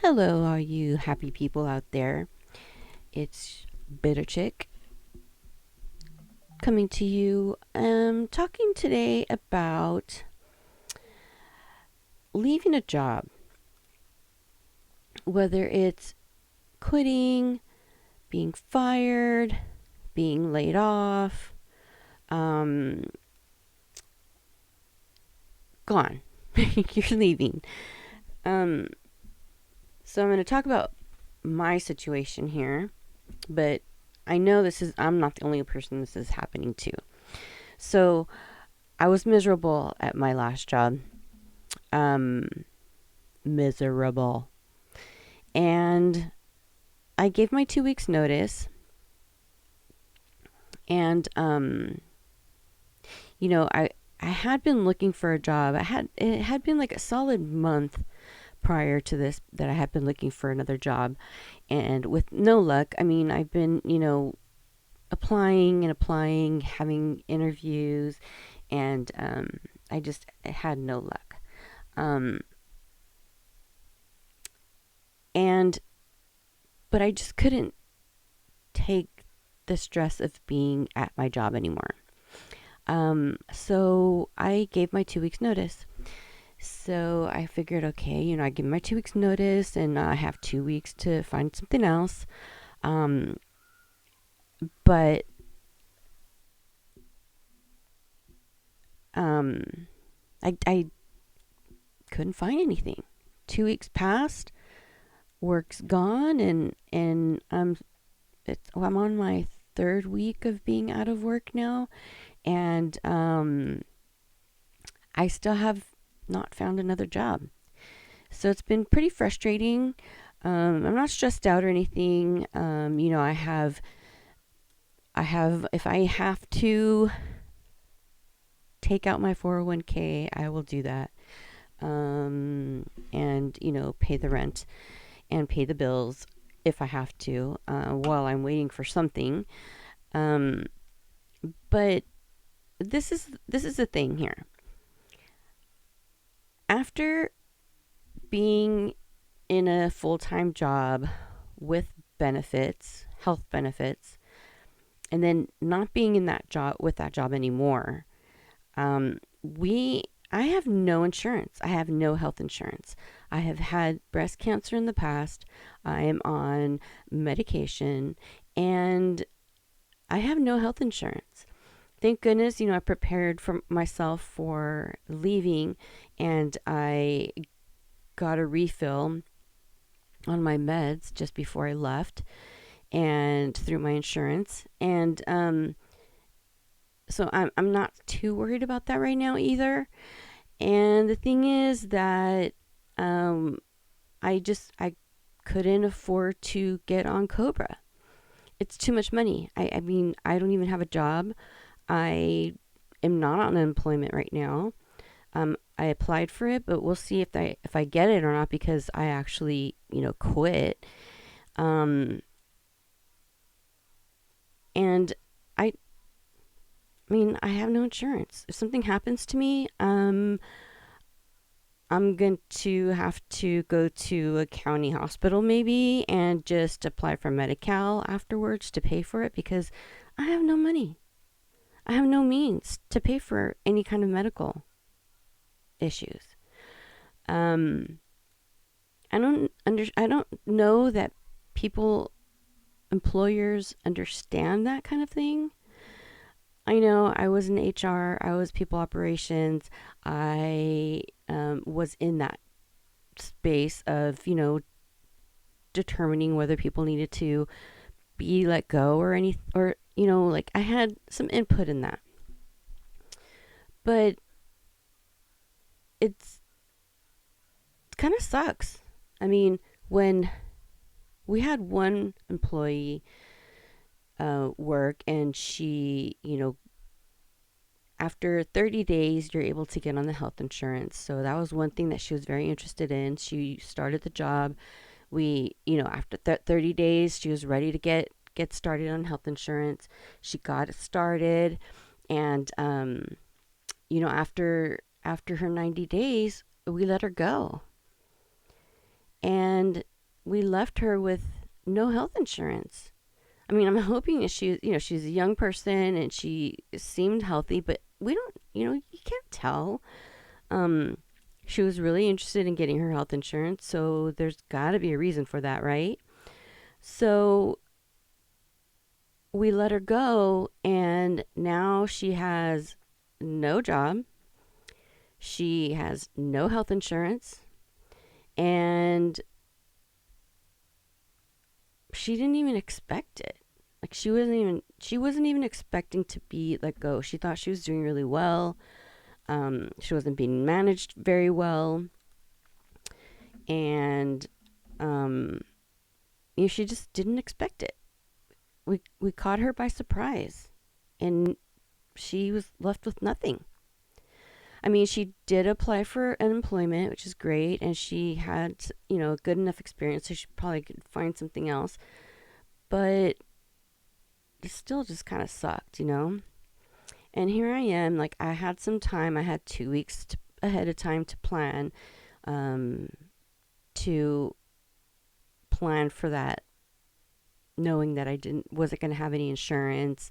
Hello, all you happy people out there. It's Bitter Chick coming to you. Talking today about leaving a job, whether it's quitting, being fired, being laid off, um, gone. You're leaving. Um, so I'm going to talk about my situation here, but I'm not the only person this is happening to. So I was miserable at my last job. Um, Miserable. And I gave my 2 weeks notice. And, I had been looking for a job. It had been like a solid month prior to this that I had been looking for another job. And with no luck, I've been, applying and applying, having interviews, and, I just had no luck. Um, and, but I just couldn't take the stress of being at my job anymore. So I gave my 2 weeks notice. So I figured, okay, I give my 2 weeks notice and I have 2 weeks to find something else. Um, but, um, I couldn't find anything. 2 weeks passed, work's gone, and I'm on my third week of being out of work now, and I still have not found another job. So it's been pretty frustrating. I'm not stressed out or anything. If I have to take out my 401k, I will do that. And, pay the rent and pay the bills if I have to, while I'm waiting for something. Um, but this is the thing here. After being in a full-time job with benefits, health benefits, and then not being in that job with that job anymore, we I have no insurance. I have no health insurance. I have had breast cancer in the past. I am on medication, and I have no health insurance. Thank goodness, I prepared for myself for leaving, and I got a refill on my meds just before I left, and through my insurance. And so I'm not too worried about that right now either. And the thing is that um, I couldn't afford to get on Cobra. It's too much money. I don't even have a job. I am not on unemployment right now. I applied for it, but we'll see if I get it or not, because I actually quit. Um, and I I have no insurance. If something happens to me, I'm going to have to go to a county hospital maybe and just apply for Medi-Cal afterwards to pay for it, because I have no money. I have no means to pay for any kind of medical issues. Um, I don't know that employers understand that kind of thing. I know I was in HR, I was people operations, I was in that space of, determining whether people needed to be let go or like I had some input in that. But it's it kind of sucks. I mean, when we had one employee work, and she, after 30 days, you're able to get on the health insurance. So that was one thing that she was very interested in. She started the job. After 30 days, she was ready to get started on health insurance. She got it started, and after her 90 days, we let her go. And we left her with no health insurance. I mean, I'm hoping that she's a young person and she seemed healthy, but we don't, you can't tell. Um, she was really interested in getting her health insurance, so there's got to be a reason for that, right? So we let her go, and now she has no job. She has no health insurance, and she didn't even expect it. Like she wasn't even expecting to be let go. She thought she was doing really well. She wasn't being managed very well, and um, she just didn't expect it. We caught her by surprise, and she was left with nothing. I mean, she did apply for unemployment, which is great, and she had a good enough experience, so she probably could find something else. But it still just kind of sucked. And here I am, like I had some time. I had 2 weeks ahead of time to plan, um, to plan for that, knowing that I wasn't going to have any insurance.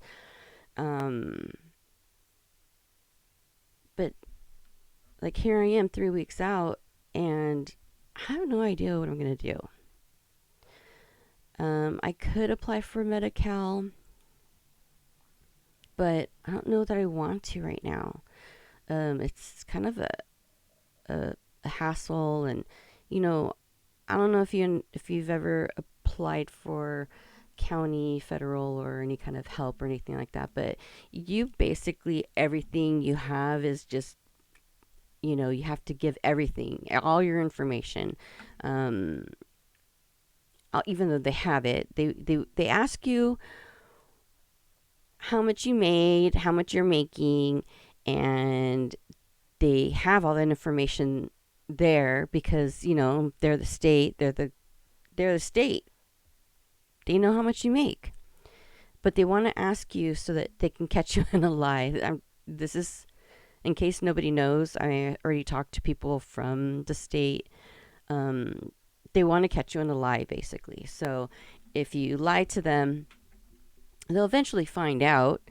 Um, but like here I am 3 weeks out, and I have no idea what I'm going to do. I could apply for Medi-Cal, but I don't know that I want to right now. It's kind of a hassle, and you know, I don't know if you've ever applied for county, federal, or any kind of help or anything like that, but you basically everything you have is just you have to give everything, all your information. Um, Even though they have it, they ask you how much you made, how much you're making, and they have all that information there because they're the state. They're the state. They know how much you make, but they want to ask you so that they can catch you in a lie. This is in case nobody knows. I already talked to people from the state. Um, they want to catch you in a lie, basically. So if you lie to them, they'll eventually find out,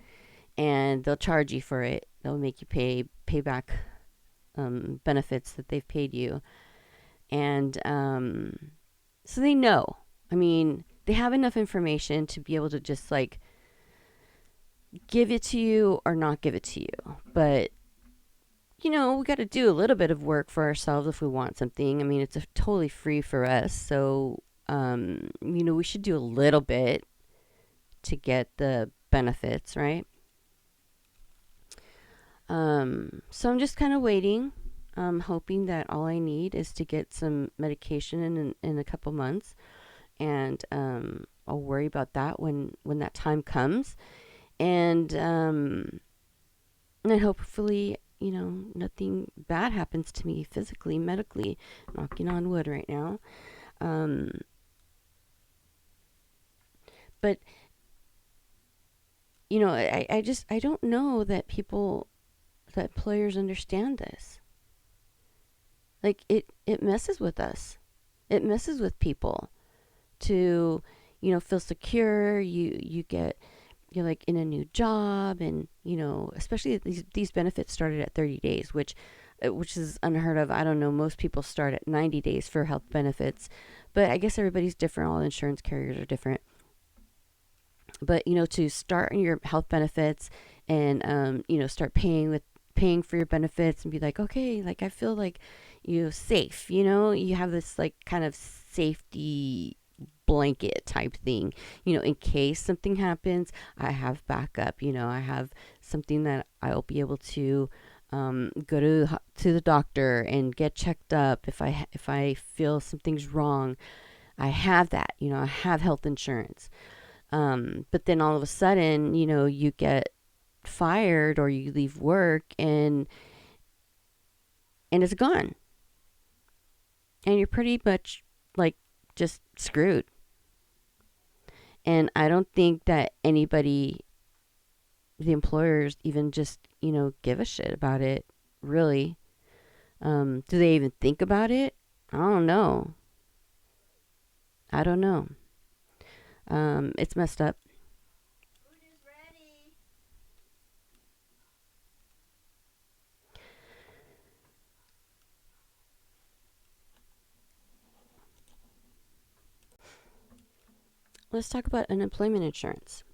and they'll charge you for it. They'll make you pay back benefits that they've paid you, and so they know. I mean, they have enough information to be able to just like give it to you or not give it to you. But we got to do a little bit of work for ourselves if we want something. I mean, it's totally free for us, so we should do a little bit to get the benefits, right? So I'm just kind of waiting. I'm hoping that all I need is to get some medication in a couple months, and I'll worry about that when that time comes, and and hopefully nothing bad happens to me physically, medically. Knocking on wood right now. Um, but I don't know that players understand this. Like it messes with us. It messes with people to feel secure. You're like in a new job, and especially these benefits started at 30 days, which is unheard of. I don't know, most people start at 90 days for health benefits, but I guess everybody's different. All insurance carriers are different. But to start on your health benefits, and start paying for your benefits, and be like, okay, like I feel like safe. You have this like kind of safety blanket type thing. In case something happens, I have backup. I have something that I'll be able to go to the doctor and get checked up if I feel something's wrong. I have that. I have health insurance. But then all of a sudden, you get fired or you leave work, and it's gone, and you're pretty much like just screwed. And I don't think that anybody, the employers, even just give a shit about it. Really, do they even think about it? I don't know. I don't know. It's messed up. Let's talk about unemployment insurance.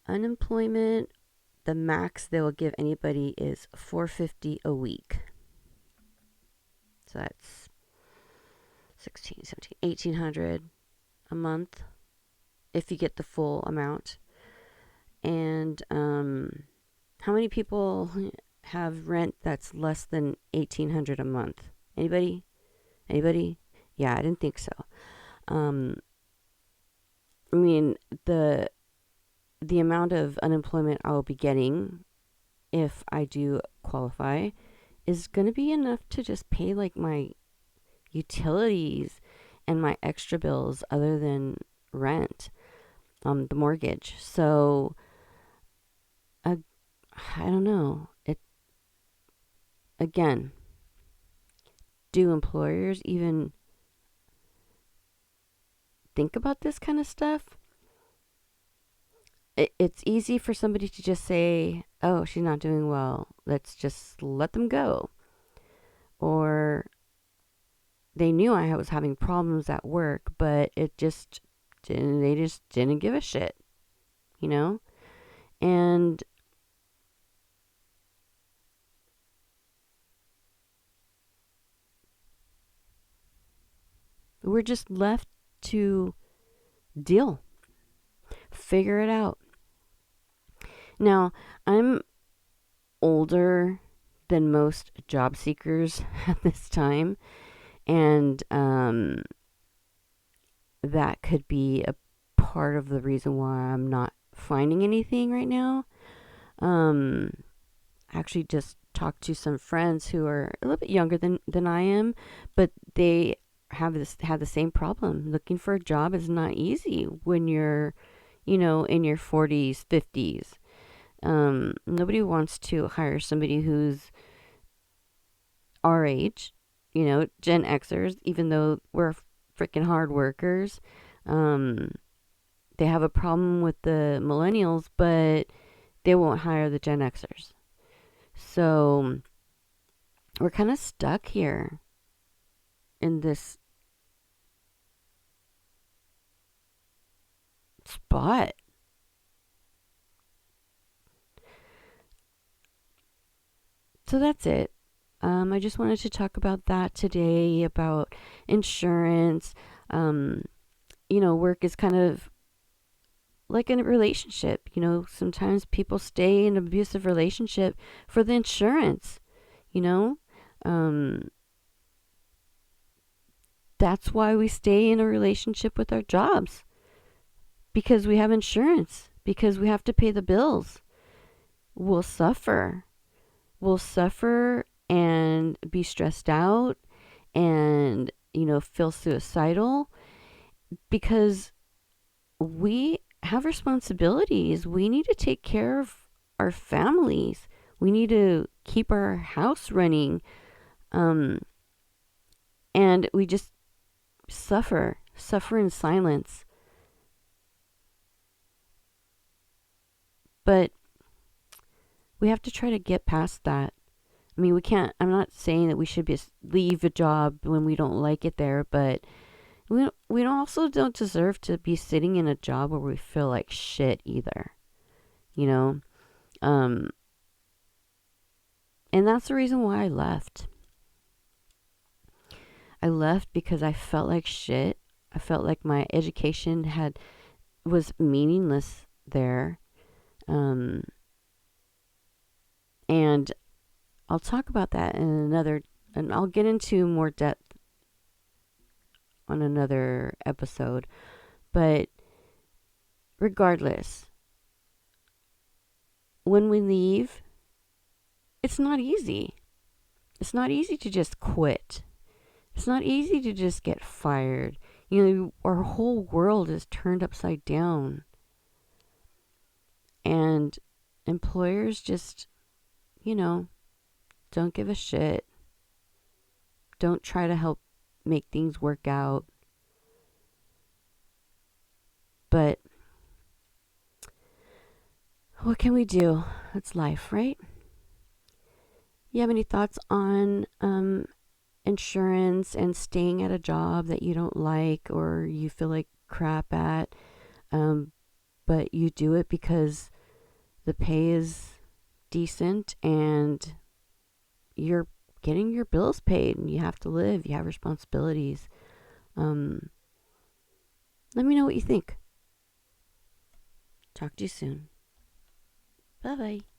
Unemployment, the max they will give anybody is $450 a week. So that's 16, 17, 1800 a month if you get the full amount. And how many people have rent that's less than 1800 a month? Anybody? Anybody? Yeah, I didn't think so. Um, I mean, the amount of unemployment I'll be getting if I do qualify is going to be enough to just pay like my utilities and my extra bills other than rent, the mortgage. So I, I don't know. It again, do employers even think about this kind of stuff? It's easy for somebody to just say, "Oh, she's not doing well. Let's just let them go." Or they knew I was having problems at work, but it just didn't. They just didn't give a shit, you know. And we're just left to deal, figure it out. Now, I'm older than most job seekers at this time, and that could be a part of the reason why I'm not finding anything right now. Um, I actually just talked to some friends who are a little bit younger than I am, but they had the same problem. Looking for a job is not easy when you're, in your 40s, 50s. Nobody wants to hire somebody who's our age, Gen Xers, even though we're freaking hard workers. Um, they have a problem with the millennials, but they won't hire the Gen Xers. So we're kind of stuck here in this spot. So that's it. I just wanted to talk about that today, about insurance. Um, work is kind of like in a relationship. Sometimes people stay in an abusive relationship for the insurance, you know? Um, that's why we stay in a relationship with our jobs, because we have insurance, because we have to pay the bills. We'll suffer. We'll suffer and be stressed out and, feel suicidal because we have responsibilities. We need to take care of our families. We need to keep our house running. Um, and we just suffer in silence. But we have to try to get past that. I mean, we can't, I'm not saying that we should just leave a job when we don't like it there, but we also don't deserve to be sitting in a job where we feel like shit either, you know? Um, and that's the reason why I left. I left because I felt like shit. I felt like my education was meaningless there. Um, and I'll talk about that and I'll get into more depth on another episode. But regardless, when we leave, it's not easy. It's not easy to just quit. It's not easy to just get fired. Our whole world is turned upside down. And employers just, don't give a shit. Don't try to help make things work out. But what can we do? It's life, right? You have any thoughts on insurance and staying at a job that you don't like or you feel like crap at, um, but you do it because the pay is decent and you're getting your bills paid and you have to live, you have responsibilities. Um, Let me know what you think. Talk to you soon. Bye bye.